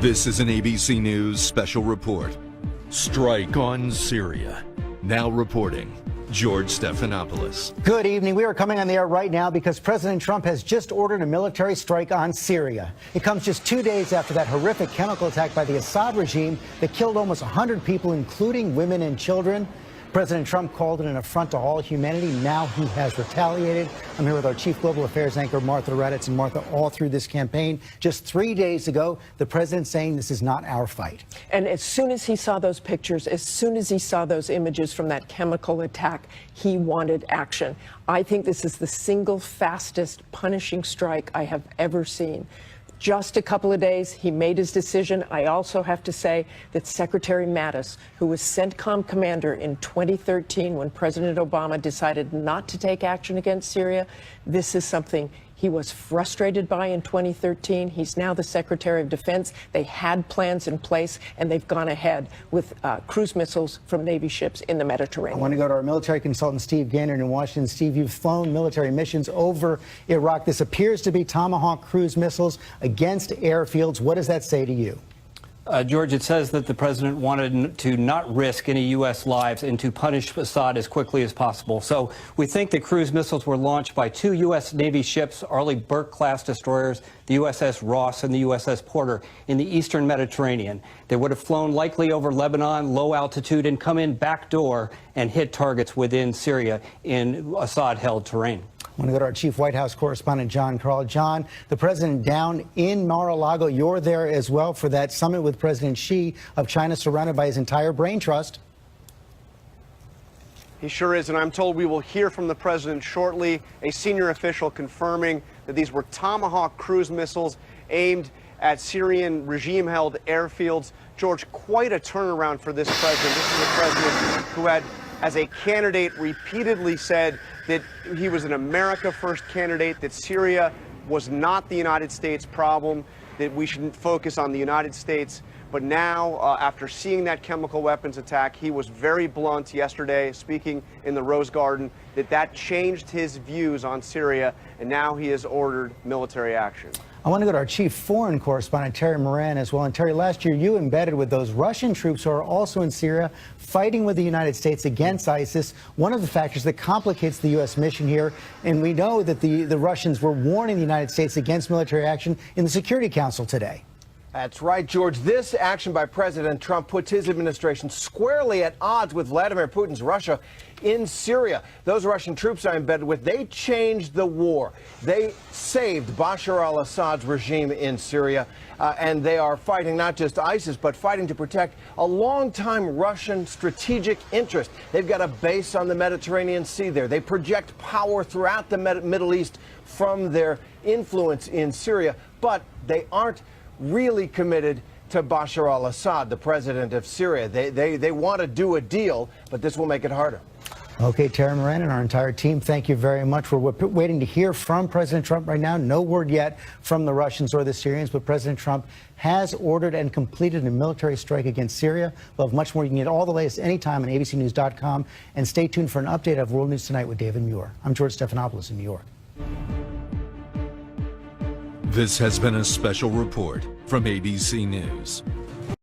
This is an ABC News special report. Strike on Syria. Now reporting, George Stephanopoulos. Good evening. We are coming on the air right now because President Trump has just ordered a military strike on Syria. It comes just 2 days after that horrific chemical attack by the Assad regime that killed almost 100 people, including women and children. President Trump called it an affront to all humanity. Now he has retaliated. I'm here with our chief global affairs anchor, Martha Raddatz. And Martha, all through this campaign, just 3 days ago, the president saying this is not our fight. And as soon as he saw those pictures, as soon as he saw those images from that chemical attack, he wanted action. I think this is the single fastest punishing strike I have ever seen. Just a couple of days, he made his decision. I also have to say that Secretary Mattis, who was CENTCOM commander in 2013 when President Obama decided not to take action against Syria, this is something he was frustrated by in 2013. He's now the Secretary of Defense. They had plans in place, and they've gone ahead with cruise missiles from Navy ships in the Mediterranean. I want to go to our military consultant, Steve Gaynor, in Washington. Steve, you've flown military missions over Iraq. This appears to be Tomahawk cruise missiles against airfields. What does that say to you? George, it says that the president wanted to not risk any U.S. lives and to punish Assad as quickly as possible. So we think the cruise missiles were launched by 2 U.S. Navy ships, Arleigh Burke-class destroyers, the USS Ross and the USS Porter, in the eastern Mediterranean. They would have flown likely over Lebanon, low altitude, and come in backdoor and hit targets within Syria in Assad-held terrain. I want to go to our chief White House correspondent, John Carl. John, the president down in Mar-a-Lago. You're there as well for that summit with President Xi of China, surrounded by his entire brain trust. He sure is, and I'm told we will hear from the president shortly, a senior official confirming that these were Tomahawk cruise missiles aimed at Syrian regime-held airfields. George, quite a turnaround for this president. This is a president who had, as a candidate, repeatedly said that he was an America First candidate, that Syria was not the United States problem, that we shouldn't focus on the United States. But now, after seeing that chemical weapons attack, he was very blunt yesterday, speaking in the Rose Garden, that changed his views on Syria, and now he has ordered military action. I want to go to our chief foreign correspondent, Terry Moran, as well. And Terry, last year you embedded with those Russian troops who are also in Syria fighting with the United States against ISIS, one of the factors that complicates the U.S. mission here. And we know that the Russians were warning the United States against military action in the Security Council today. That's right, George. This action by President Trump puts his administration squarely at odds with Vladimir Putin's Russia in Syria. Those Russian troops I'm embedded with, they changed the war. They saved Bashar al-Assad's regime in Syria, and they are fighting not just ISIS, but fighting to protect a longtime Russian strategic interest. They've got a base on the Mediterranean Sea there. They project power throughout the Middle East from their influence in Syria, but they aren't really committed to Bashar al-Assad, the president of Syria. They want to do a deal, but this will make it harder. Okay, Terry Moran and our entire team, thank you very much. We're waiting to hear from President Trump right now. No word yet from the Russians or the Syrians, but President Trump has ordered and completed a military strike against Syria. We'll have much more. You can get all the latest anytime on abcnews.com. And stay tuned for an update of World News Tonight with David Muir. I'm George Stephanopoulos in New York. This has been a special report from ABC News.